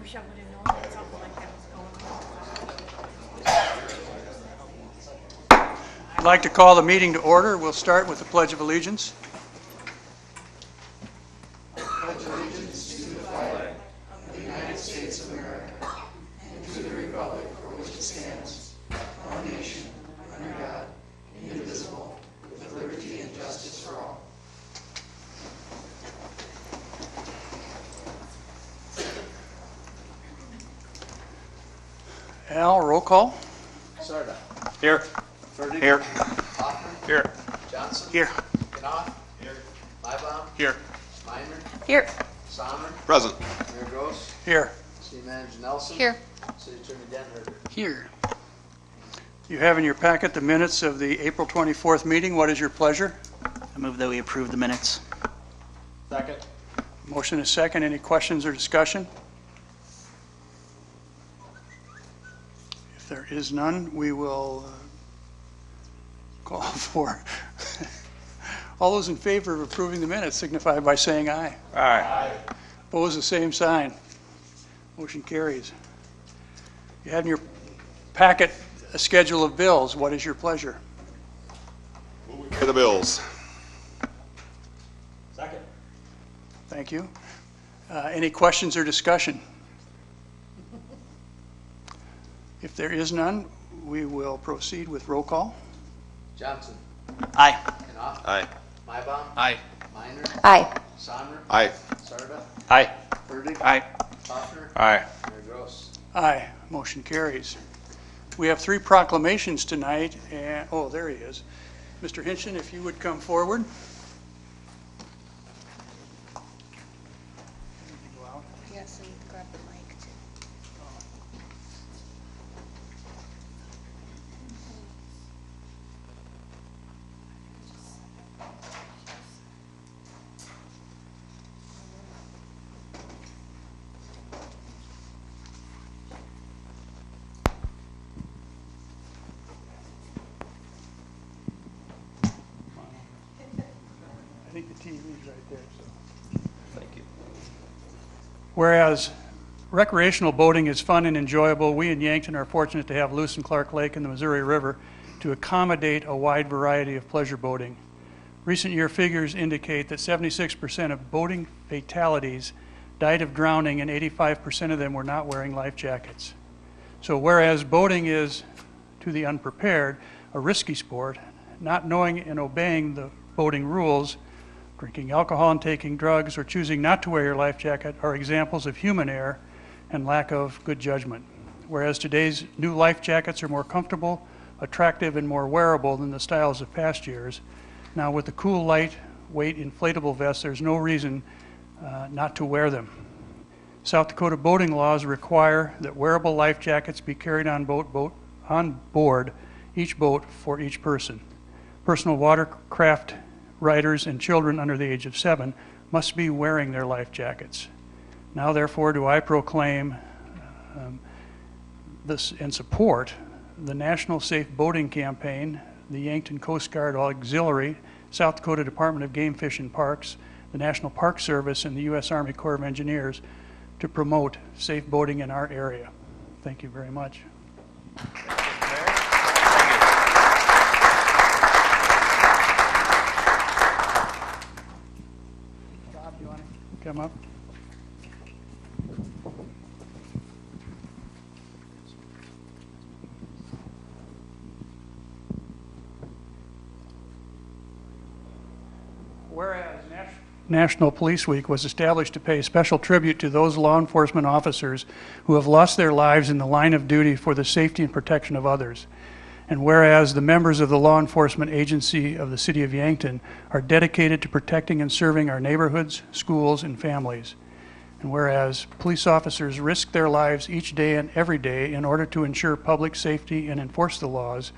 wish I would have known that something like that was going on. I'd like to call the meeting to order. We'll start with the Pledge of Allegiance. I pledge allegiance to the flag of the United States of America and to the republic for which it stands, one nation, under God, indivisible, with liberty and justice for all. Al, roll call. Sarda. Here. Ferdig. Here. Hoffman. Here. Johnson. Here. Knopf. Here. Liebaum. Here. Minor. Here. Sommer. Present. Mayor Gross. Here. City Manager Nelson. Here. City Attorney Denberger. Here. You have in your packet the minutes of the April 24th meeting. What is your pleasure? I move that we approve the minutes. Second. Motion is second. Any questions or discussion? If there is none, we will call for all those in favor of approving the minutes signify by saying aye. Aye. Opposed, the same sign. Motion carries. You have in your packet a schedule of bills. What is your pleasure? Pay the bills. Second. Thank you. Any questions or discussion? If there is none, we will proceed with roll call. Johnson. Aye. Knopf. Aye. Liebaum. Aye. Minor. Aye. Sommer. Aye. Sarda. Aye. Ferdig. Aye. Hoffner. Aye. Mayor Gross. Aye. Motion carries. We have three proclamations tonight, and, oh, there he is. Mr. Hinchin, if you would come forward. Yes, and grab the mic too. I think the TV's right there. So. Thank you. Whereas recreational boating is fun and enjoyable, we in Yankton are fortunate to have Lewis and Clark Lake and the Missouri River to accommodate a wide variety of pleasure boating. Recent year figures indicate that 76% of boating fatalities died of drowning and 85% of them were not wearing life jackets. So whereas boating is, to the unprepared, a risky sport, not knowing and obeying the boating rules, drinking alcohol and taking drugs, or choosing not to wear your life jacket are examples of human error and lack of good judgment. Whereas today's new life jackets are more comfortable, attractive, and more wearable than the styles of past years, now with the cool, lightweight inflatable vests, there's no reason not to wear them. South Dakota boating laws require that wearable life jackets be carried on board each boat for each person. Personal watercraft riders and children under the age of 7 must be wearing their life jackets. Now, therefore, do I proclaim this and support the National Safe Boating Campaign, the Yankton Coast Guard Auxiliary, South Dakota Department of Game, Fish, and Parks, the National Park Service, and the U.S. Army Corps of Engineers to promote safe boating in our area. Thank you very much. Bob, you want to come up? Whereas National Police Week was established to pay special tribute to those law enforcement officers who have lost their lives in the line of duty for the safety and protection of others. And whereas the members of the law enforcement agency of the City of Yankton are dedicated to protecting and serving our neighborhoods, schools, and families. And whereas police officers risk their lives each day and every day in order to ensure public safety and enforce the laws.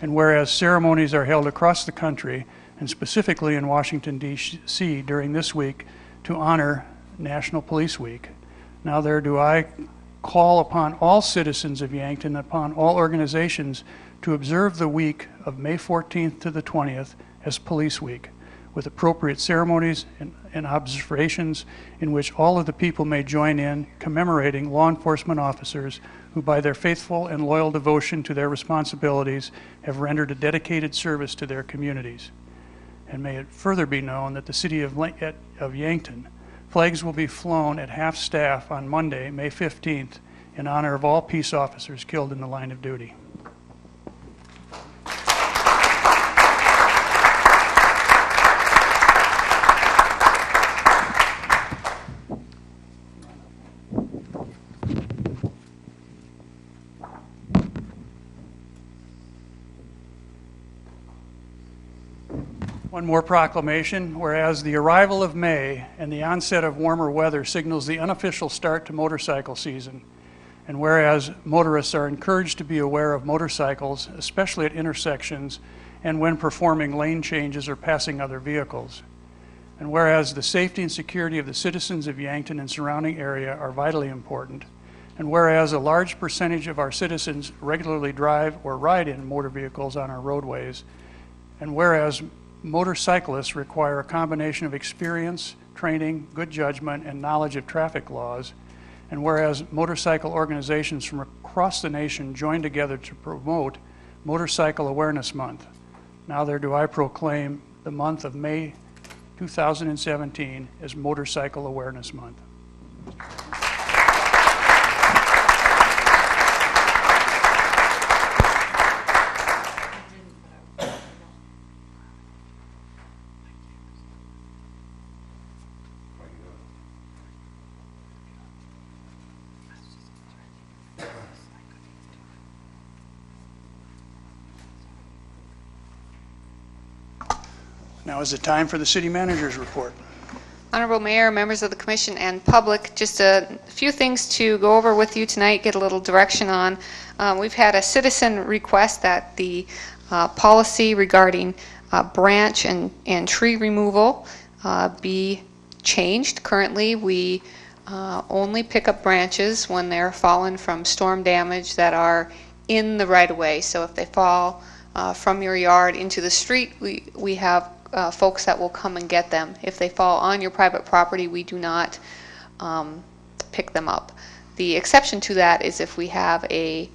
And whereas ceremonies are held across the country, and specifically in Washington, D.C. during this week to honor National Police Week. Now there do I call upon all citizens of Yankton, upon all organizations to observe the week of May 14th to the 20th as Police Week. with appropriate ceremonies and observations in which all of the people may join in commemorating law enforcement officers who by their faithful and loyal devotion to their responsibilities have rendered a dedicated service to their communities. And may it further be known that the city of Yankton flags will be flown at half-staff on Monday, May 15th, in honor of all peace officers killed in the line of duty. One more proclamation, whereas the arrival of May and the onset of warmer weather signals the unofficial start to motorcycle season, and whereas motorists are encouraged to be aware of motorcycles, especially at intersections and when performing lane changes or passing other vehicles, and whereas the safety and security of the citizens of Yankton and surrounding area are vitally important, and whereas a large percentage of our citizens regularly drive or ride in motor vehicles on our roadways, and whereas motorcyclists require a combination of experience, training, good judgment, and knowledge of traffic laws, and whereas motorcycle organizations from across the nation join together to promote Motorcycle Awareness Month, now there do I proclaim the month of May 2017 as Motorcycle Awareness Month. Now is the time for the city manager's report. Honorable Mayor, members of the commission, and public, just a few things to go over with you tonight, get a little direction on. We've had a citizen request that the policy regarding branch and tree removal be changed. Currently, we only pick up branches when they're fallen from storm damage that are in the right-of-way. So if they fall from your yard into the street, we have folks that will come and get them. If they fall on your private property, we do not pick them up. The exception to that is if we have a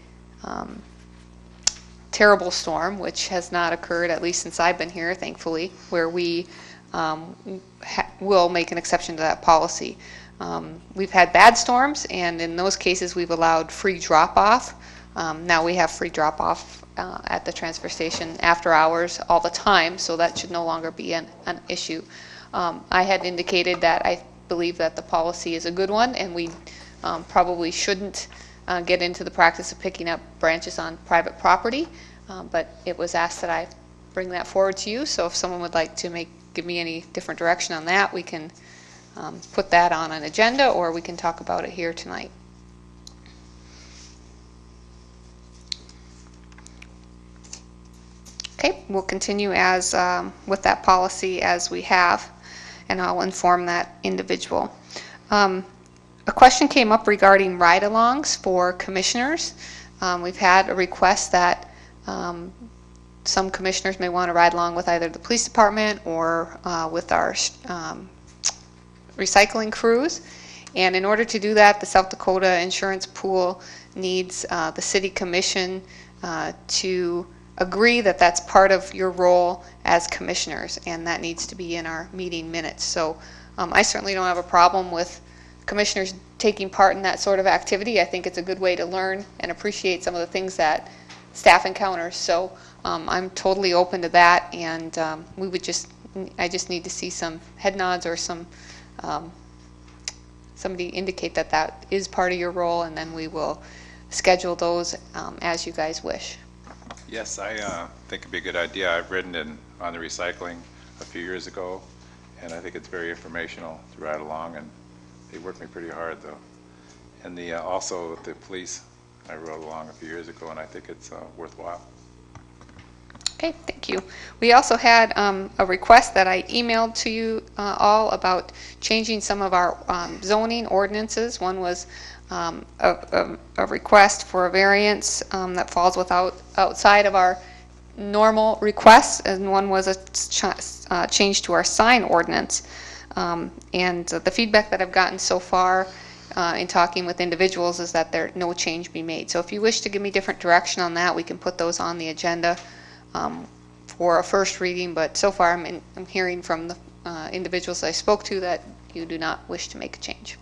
terrible storm, which has not occurred, at least since I've been here, thankfully, where we will make an exception to that policy. We've had bad storms, and in those cases we've allowed free drop-off. Now we have free drop-off at the transfer station after hours all the time, so that should no longer be an issue. I had indicated that I believe that the policy is a good one, and we probably shouldn't get into the practice of picking up branches on private property, but it was asked that I bring that forward to you, so if someone would like to give me any different direction on that, we can put that on an agenda, or we can talk about it here tonight. Okay, we'll continue as with that policy as we have, and I'll inform that individual. A question came up regarding ride-alongs for commissioners. We've had a request that some commissioners may want to ride along with either the police department or with our recycling crews. And in order to do that, the South Dakota Insurance Pool needs the City Commission to agree that that's part of your role as commissioners, and that needs to be in our meeting minutes. So I certainly don't have a problem with commissioners taking part in that sort of activity. I think it's a good way to learn and appreciate some of the things that staff encounters. So I'm totally open to that, and I just need to see some head nods or somebody indicate that that is part of your role, and then we will schedule those as you guys wish. Yes, I think it'd be a good idea. I've ridden on the recycling a few years ago, and I think it's very informational to ride along, and they worked me pretty hard though. And also with the police, I rode along a few years ago, and I think it's worthwhile. Okay, thank you. We also had a request that I emailed to you all about changing some of our zoning ordinances. One was a request for a variance that falls outside of our normal requests, and one was a change to our sign ordinance. And the feedback that I've gotten so far in talking with individuals is that there no change be made. So if you wish to give me different direction on that, we can put those on the agenda for a first reading, but so far I'm hearing from the individuals I spoke to that you do not wish to make a change.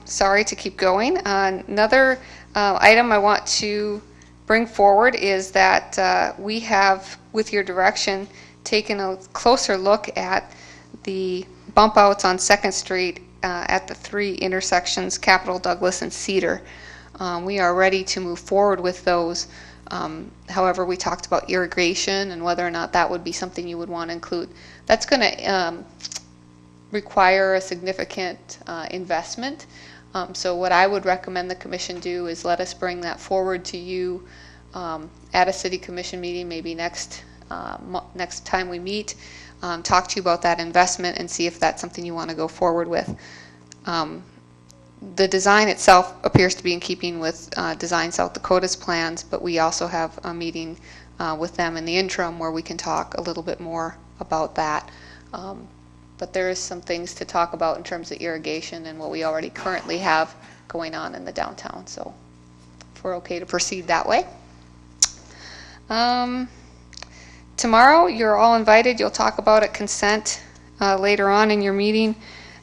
Sorry to keep going. Another item I want to bring forward is that we have, with your direction, taken a closer look at the bump outs on 2nd Street at the 3 intersections, Capitol, Douglas, and Cedar. We are ready to move forward with those. However, we talked about irrigation and whether or not that would be something you would want to include. That's going to require a significant investment. So what I would recommend the commission do is let us bring that forward to you at a city commission meeting, maybe next time we meet, talk to you about that investment and see if that's something you want to go forward with. The design itself appears to be in keeping with Design South Dakota's plans, but we also have a meeting with them in the interim where we can talk a little bit more about that. But there is some things to talk about in terms of irrigation and what we already currently have going on in the downtown. So if we're okay to proceed that way. Tomorrow, you're all invited. You'll talk about it consent later on in your meeting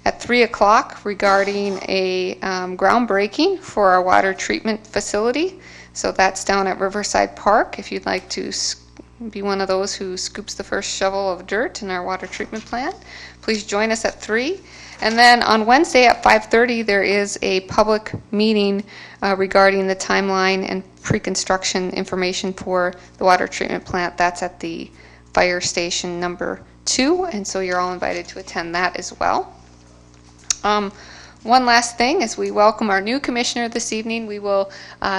at 3 o'clock regarding a groundbreaking for our water treatment facility. So that's down at Riverside Park. If you'd like to be one of those who scoops the first shovel of dirt in our water treatment plant, please join us at 3. And then on Wednesday at 5:30, there is a public meeting regarding the timeline and pre-construction information for the water treatment plant. That's at the fire station number 2, and so you're all invited to attend that as well. One last thing, as we welcome our new commissioner this evening, we will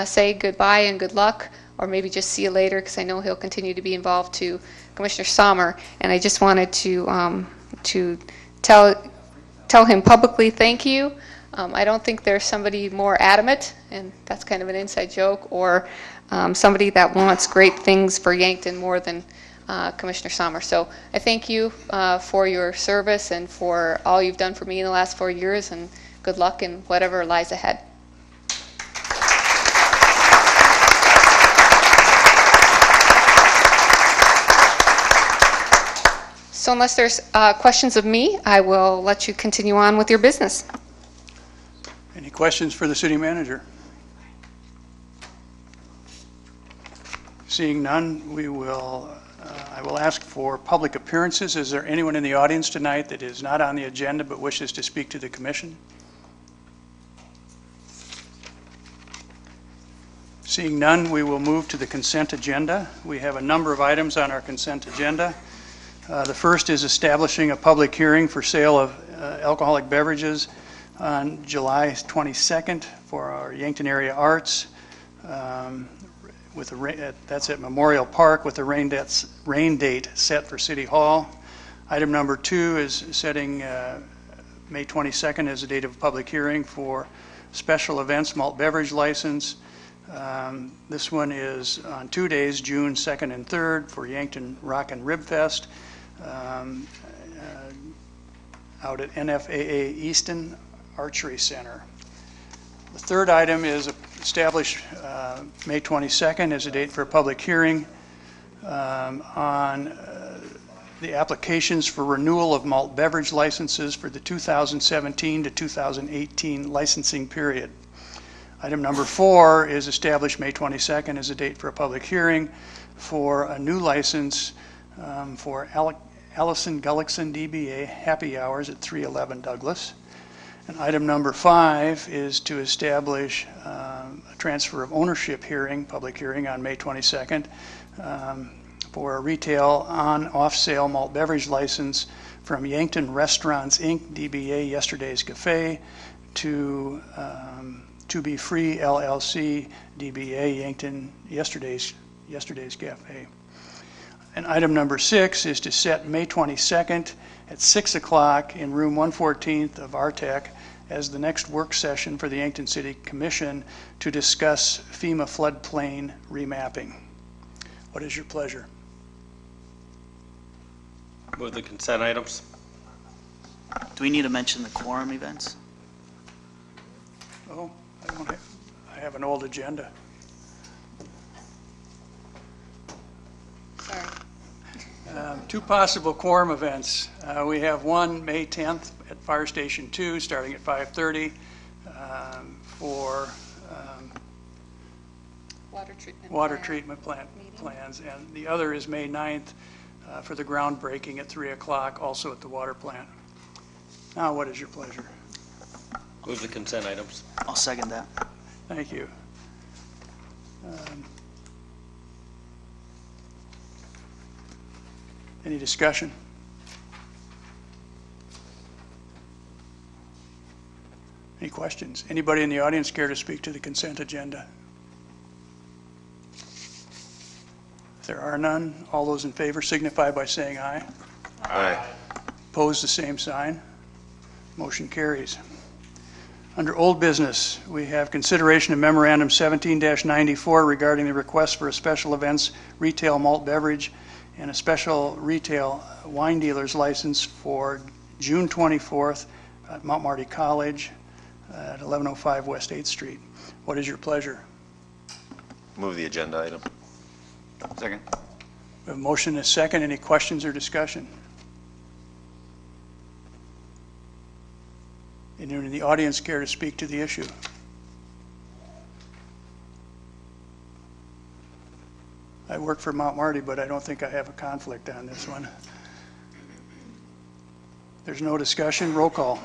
say goodbye and good luck, or maybe just see you later, because I know he'll continue to be involved, to Commissioner Sommer. And I just wanted to tell him publicly thank you. I don't think there's somebody more adamant, and that's kind of an inside joke, or somebody that wants great things for Yankton more than Commissioner Sommer. So I thank you for your service and for all you've done for me in the last 4 years, and good luck in whatever lies ahead. So unless there's questions of me, I will let you continue on with your business. Any questions for the city manager? Seeing none, I will ask for public appearances. Is there anyone in the audience tonight that is not on the agenda but wishes to speak to the commission? Seeing none, we will move to the consent agenda. We have a number of items on our consent agenda. The first is establishing a public hearing for sale of alcoholic beverages on July 22nd for our Yankton Area Arts. That's at Memorial Park with a rain date set for City Hall. Item number 2 is setting May 22nd as the date of public hearing for special events malt beverage license. This one is on 2 days, June 2nd and 3rd, for Yankton Rock and Rib Fest out at NFAA Easton Archery Center. The third item is establish May 22nd as a date for a public hearing on the applications for renewal of malt beverage licenses for the 2017 to 2018 licensing period. Item number 4 is establish May 22nd as a date for a public hearing for a new license for Allison Gullickson DBA Happy Hours at 311 Douglas. And item number 5 is to establish a transfer of ownership hearing, public hearing on May 22nd for a retail on-off sale malt beverage license from Yankton Restaurants Inc. DBA Yesterday's Cafe to Be Free LLC DBA Yankton Yesterday's Cafe. And item number 6 is to set May 22nd at 6 o'clock in room 114th of RTEC as the next work session for the Yankton City Commission to discuss FEMA floodplain remapping. What is your pleasure? Move the consent items. Do we need to mention the quorum events? Oh, I have an old agenda. Sorry. Two possible quorum events. We have one May 10th at Fire Station 2, starting at 5:30 for Water treatment. treatment plant meeting. plans. And the other is May 9th for the groundbreaking at 3 o'clock, also at the water plant. Now, what is your pleasure? Move the consent items. I'll second that. Thank you. Any discussion? Any questions? Anybody in the audience care to speak to the consent agenda? If there are none, all those in favor signify by saying aye. Aye. Opposed, the same sign. Motion carries. Under old business, we have consideration of memorandum 17-94 regarding the request for a special events retail malt beverage and a special retail wine dealer's license for June 24th at Mount Marty College at 1105 West 8th Street. What is your pleasure? Move the agenda item. Second. We have a motion and a second. Any questions or discussion? Anyone in the audience care to speak to the issue? I work for Mount Marty, but I don't think I have a conflict on this one. There's no discussion. Roll call.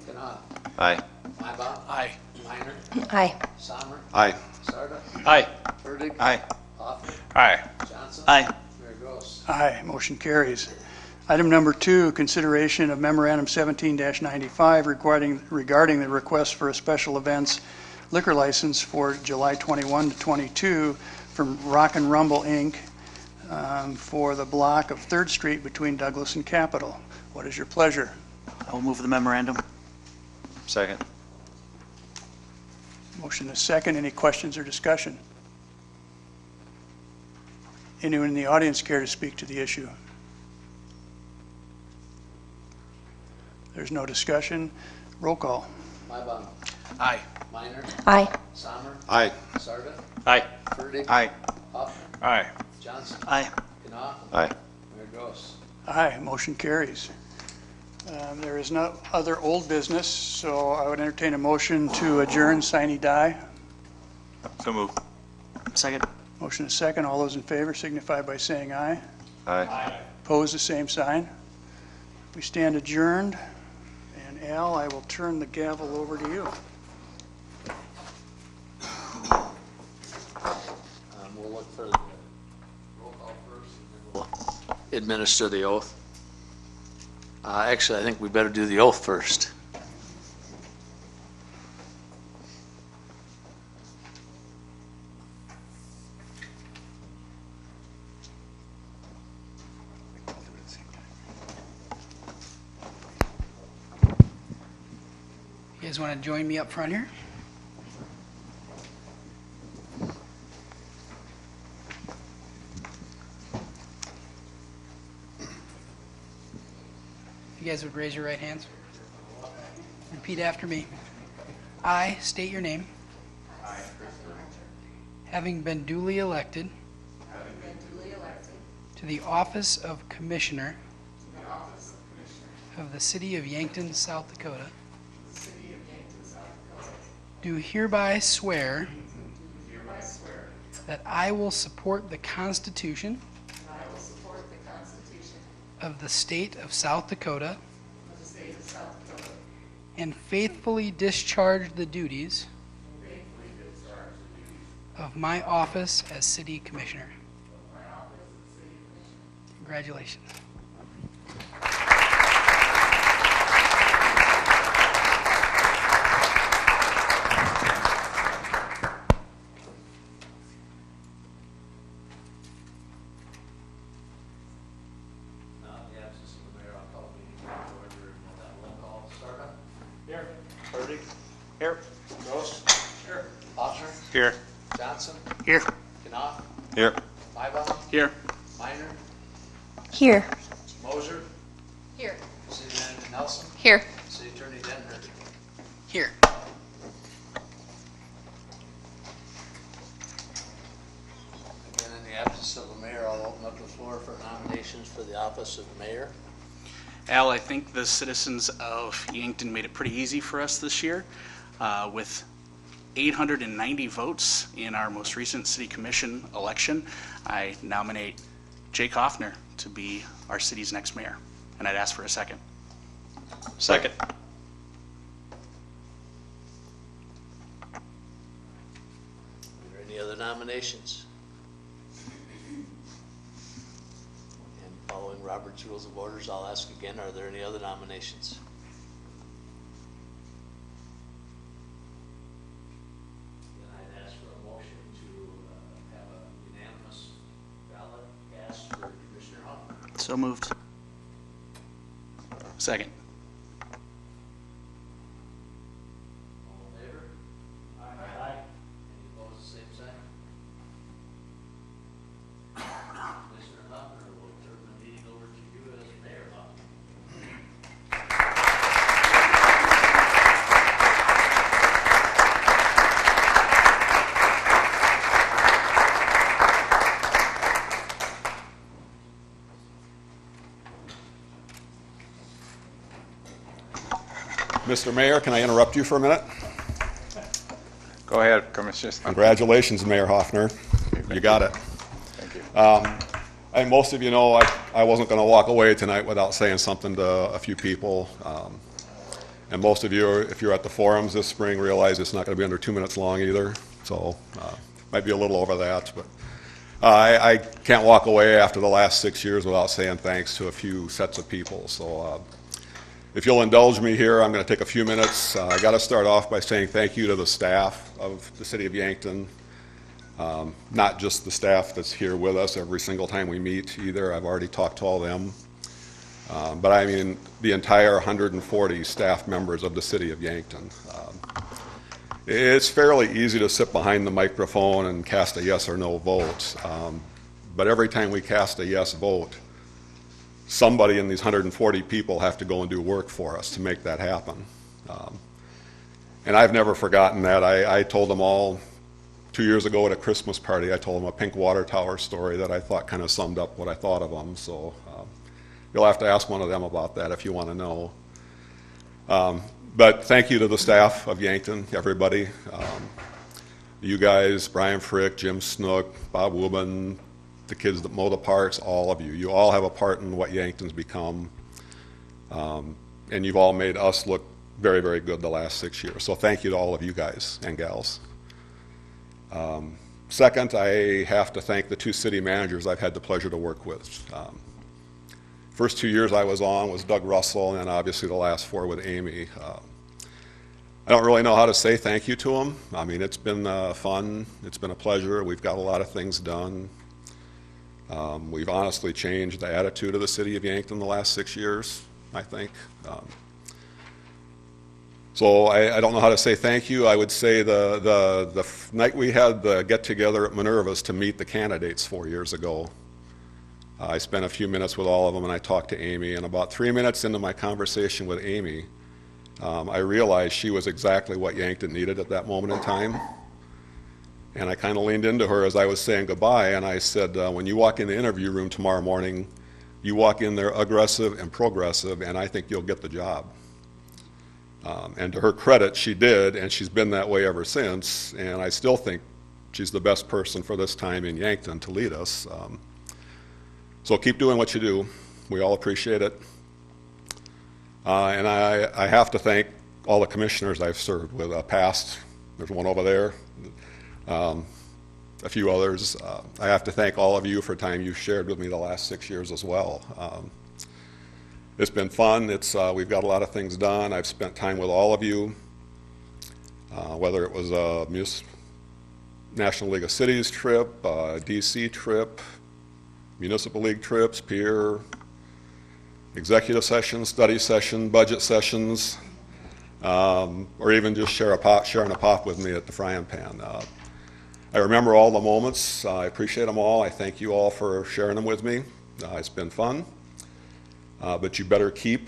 Knopf. Aye. Mybom. Aye. Minor. Aye. Sommer. Aye. Sarda. Aye. Burdick. Aye. Hoffman. Aye. Johnson. Aye. Mayor Gross. Aye, motion carries. Item number 2, consideration of memorandum 17-95 regarding the request for a special events liquor license for July 21 to 22 from Rock and Rumble, Inc. For the block of 3rd Street between Douglas and Capitol. What is your pleasure? I will move the memorandum. Second. Motion is second. Any questions or discussion? Anyone in the audience care to speak to the issue? There's no discussion. Roll call. Mybom. Aye. Minor. Aye. Sommer. Aye. Sarda. Aye. Burdick. Aye. Hoffman. Aye. Johnson. Aye. Knopf. Aye. Mayor Gross. Aye, motion carries. There is no other old business, so I would entertain a motion to adjourn, sine die. So move. Second. Motion is second. All those in favor signify by saying aye. Aye. Opposed, the same sign. We stand adjourned. And Al, I will turn the gavel over to you. We'll look for the roll call first, and then we'll administer the oath. Actually, I think we better do the oath first. You guys want to join me up front here? You guys would raise your right hands. Repeat after me. I state your name. Having been duly elected to the office of Commissioner of the City of Yankton, South Dakota, do hereby swear that I will support the Constitution of the State of South Dakota and faithfully discharge the duties of my office as City Commissioner. Congratulations. In the absence of the mayor, I'll call the meeting to order. We'll have one call. Sarda. Here. Burdick. Here. Gross. Here. Hoffman. Here. Johnson. Here. Knopf. Here. Mybom. Here. Minor, Here. Moser, Here. City Manager Nelson, Here. City Attorney Denver. Here. Again, in the absence of the mayor, I'll open up the floor for nominations for the office of mayor. Al, I think the citizens of Yankton made it pretty easy for us this year with 890 votes in our most recent city commission election. I nominate Jake Hoffner to be our city's next mayor, and I'd ask for a second. Second. Are there any other nominations? And following Robert's Rules of Orders, I'll ask again, are there any other nominations? Then I'd ask for a motion to have a unanimous ballot cast for Commissioner Hoffman. So moved. Second. All in favor? Aye. Any opposed, same sign? Commissioner Hoffman, will turn the meeting over to you as Mayor Hoffman. Mr. Mayor, can I interrupt you for a minute? Go ahead, Commissioner. Congratulations, Mayor Hoffner. You got it. Thank you. I think most of you know I wasn't going to walk away tonight without saying something to a few people. And most of you, if you're at the forums this spring, realize it's not going to be under 2 minutes long either. So might be a little over that. But I can't walk away after the last 6 years without saying thanks to a few sets of people. So if you'll indulge me here, I'm going to take a few minutes. I got to start off by saying thank you to the staff of the City of Yankton. Not just the staff that's here with us every single time we meet either. I've already talked to all of them. But I mean the entire 140 staff members of the City of Yankton. It's fairly easy to sit behind the microphone and cast a yes or no vote. But every time we cast a yes vote, somebody in these 140 people have to go and do work for us to make that happen. And I've never forgotten that. I told them all 2 years ago at a Christmas party, I told them a pink water tower story that I thought kind of summed up what I thought of them. So you'll have to ask one of them about that if you want to know. But thank you to the staff of Yankton, everybody. You guys, Brian Frick, Jim Snook, Bob Wubin, the kids that mow the parks, all of you. You all have a part in what Yankton's become. And you've all made us look very, very good the last 6 years. So thank you to all of you guys and gals. Second, I have to thank the two city managers I've had the pleasure to work with. First 2 years I was on was Doug Russell, and obviously the last 4 with Amy. I don't really know how to say thank you to them. I mean, it's been fun. It's been a pleasure. We've got a lot of things done. We've honestly changed the attitude of the City of Yankton the last 6 years, I think. So I don't know how to say thank you. I would say the night we had the get-together at Minerva's to meet the candidates 4 years ago, I spent a few minutes with all of them and I talked to Amy, and about 3 minutes into my conversation with Amy, I realized she was exactly what Yankton needed at that moment in time. And I kind of leaned into her as I was saying goodbye, and I said, when you walk in the interview room tomorrow morning, you walk in there aggressive and progressive, and I think you'll get the job. And to her credit, she did, and she's been that way ever since, and I still think she's the best person for this time in Yankton to lead us. So keep doing what you do. We all appreciate it. And I have to thank all the commissioners I've served with, past, there's one over there, a few others. I have to thank all of you for time you've shared with me the last 6 years as well. It's been fun. We've got a lot of things done. I've spent time with all of you, whether it was a National League of Cities trip, DC trip, Municipal League trips, peer, executive sessions, study session, budget sessions, or even just sharing a pop with me at the frying pan. I remember all the moments. I appreciate them all. I thank you all for sharing them with me. It's been fun. But you better keep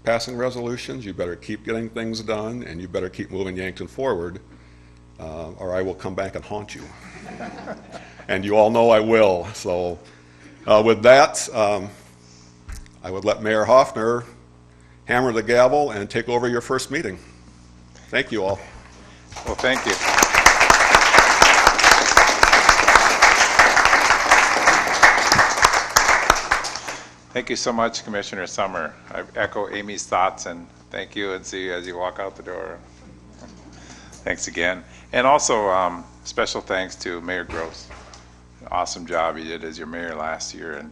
passing resolutions, you better keep getting things done, and you better keep moving Yankton forward, or I will come back and haunt you. And you all know I will. So with that, I would let Mayor Hoffner hammer the gavel and take over your first meeting. Thank you all. Well, thank you. Thank you so much, Commissioner Summer. I echo Amy's thoughts, and thank you, and see you as you walk out the door. Thanks again. And also, special thanks to Mayor Gross. Awesome job you did as your mayor last year,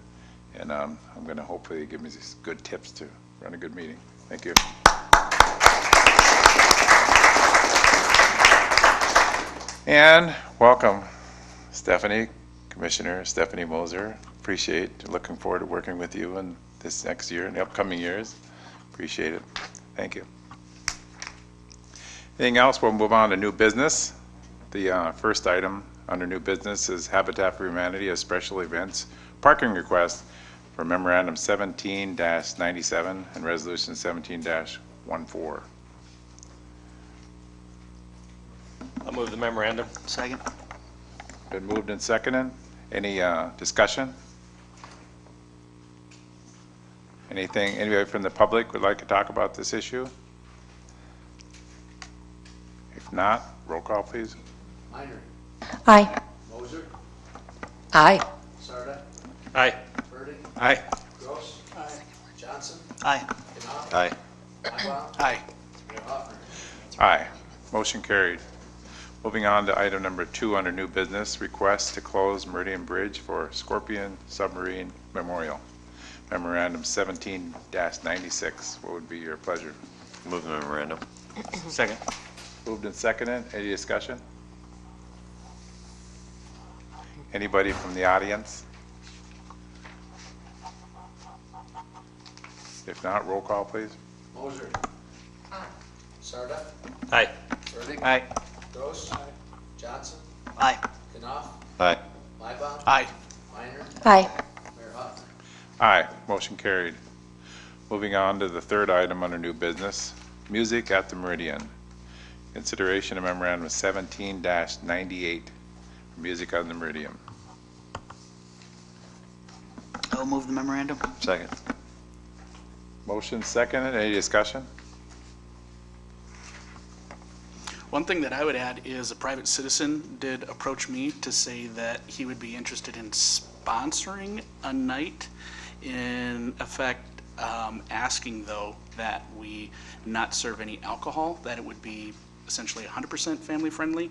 and I'm going to hopefully give me these good tips to run a good meeting. Thank you. And welcome, Stephanie, Commissioner Stephanie Moser. Appreciate, looking forward to working with you in this next year and the upcoming years. Appreciate it. Thank you. Anything else? We'll move on to new business. The first item under new business is Habitat for Humanity, a special events parking request for Memorandum 17-97 and Resolution 17-14. I'll move the memorandum. Second. Been moved and seconded. Any discussion? Anybody from the public would like to talk about this issue? If not, roll call, please. Minor. Aye. Moser. Aye. Sarda. Aye. Burdick. Aye. Gross. Johnson. Aye. Knopf. Aye. Lightfoot. Aye. Mayor Hoffner. Aye. Motion carried. Moving on to item number 2 under new business, request to close Meridian Bridge for Scorpion Submarine Memorial. Memorandum 17-96. What would be your pleasure? Move the memorandum. Second. Moved and seconded. Any discussion? Anybody from the audience? If not, roll call, please. Moser. Sarda. Aye. Burdick. Aye. Gross. Johnson. Aye. Knopf. Aye. Lightfoot. Aye. Minor. Aye. Mayor Hoffner. Aye, motion carried. Moving on to the third item under new business, music at the Meridian. Consideration of memorandum 17-98, music on the Meridian. I'll move the memorandum. Second. Motion seconded, any discussion? One thing that I would add is a private citizen did approach me to say that he would be interested in sponsoring a night, in effect asking though that we not serve any alcohol, that it would be essentially 100% family friendly,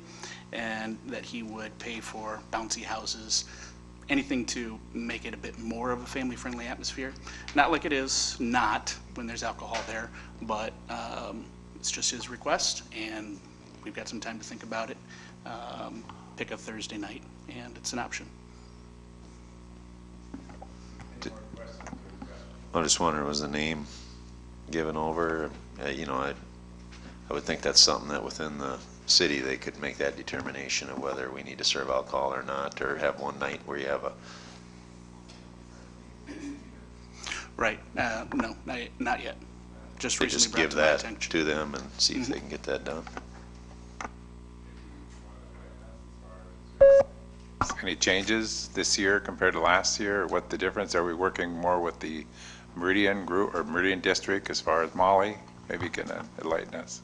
and that he would pay for bouncy houses, anything to make it a bit more of a family friendly atmosphere. Not like it is not when there's alcohol there, but it's just his request, and we've got some time to think about it. Pick a Thursday night, and it's an option. I just wondering, was the name given over? I would think that's something that within the city, they could make that determination of whether we need to serve alcohol or not, or have one night where you have a... Right, no, not yet. Just They recently just brought give to my that attention. to them and see if they can get that done. Any changes this year compared to last year, or what the difference? Are we working more with the Meridian group or Meridian district as far as Molly? Maybe you can enlighten us.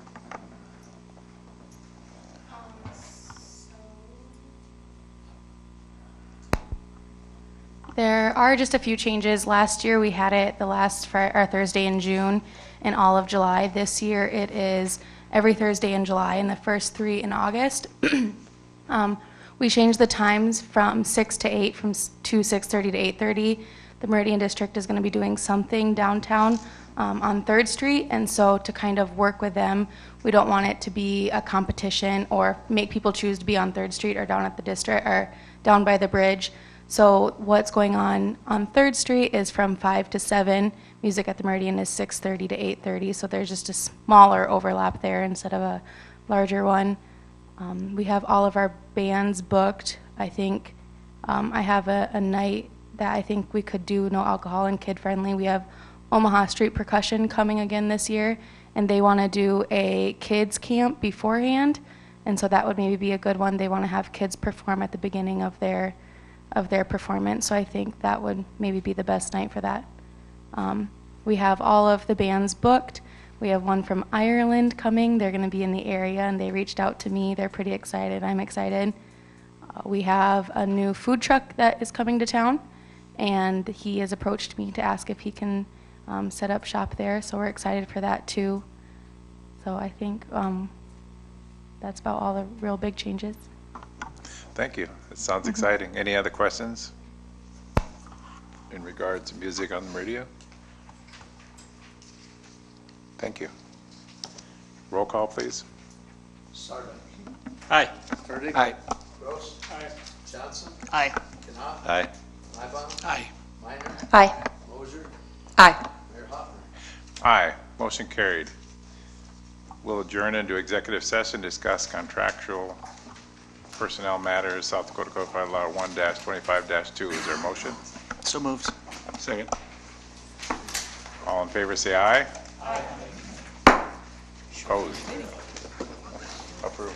There are just a few changes. Last year we had it the last Thursday in June and all of July. This year it is every Thursday in July and the first 3 in August. We changed the times from 6 to 8, to 6:30 to 8:30. The Meridian District is going to be doing something downtown on 3rd Street, and so to kind of work with them, we don't want it to be a competition or make people choose to be on 3rd Street or down at the district or down by the bridge. So what's going on 3rd Street is from 5 to 7. Music at the Meridian is 6:30 to 8:30, so there's just a smaller overlap there instead of a larger one. We have all of our bands booked. I think I have a night that I think we could do no alcohol and kid-friendly. We have Omaha Street Percussion coming again this year, and they want to do a kids camp beforehand, and so that would maybe be a good one. They want to have kids perform at the beginning of their performance, so I think that would maybe be the best night for that. We have all of the bands booked. We have one from Ireland coming. They're going to be in the area, and they reached out to me. They're pretty excited. I'm excited. We have a new food truck that is coming to town, and he has approached me to ask if he can set up shop there, so we're excited for that too. So I think that's about all the real big changes. Thank you. It sounds exciting. Any other questions in regard to music on the radio? Thank you. Roll call, please. Sarda. Aye. Burdick. Aye. Gross. Aye. Johnson. Aye. Knopf. Aye. Mybom. Aye. Minor. Aye. Moser. Aye. Mayor Hoffner. Aye. Motion carried. We'll adjourn into executive session, discuss contractual personnel matters, South Dakota Codified Law 1-25-2. Is there a motion? So moved. Second. All in favor, say aye. Aye. Opposed? Approved.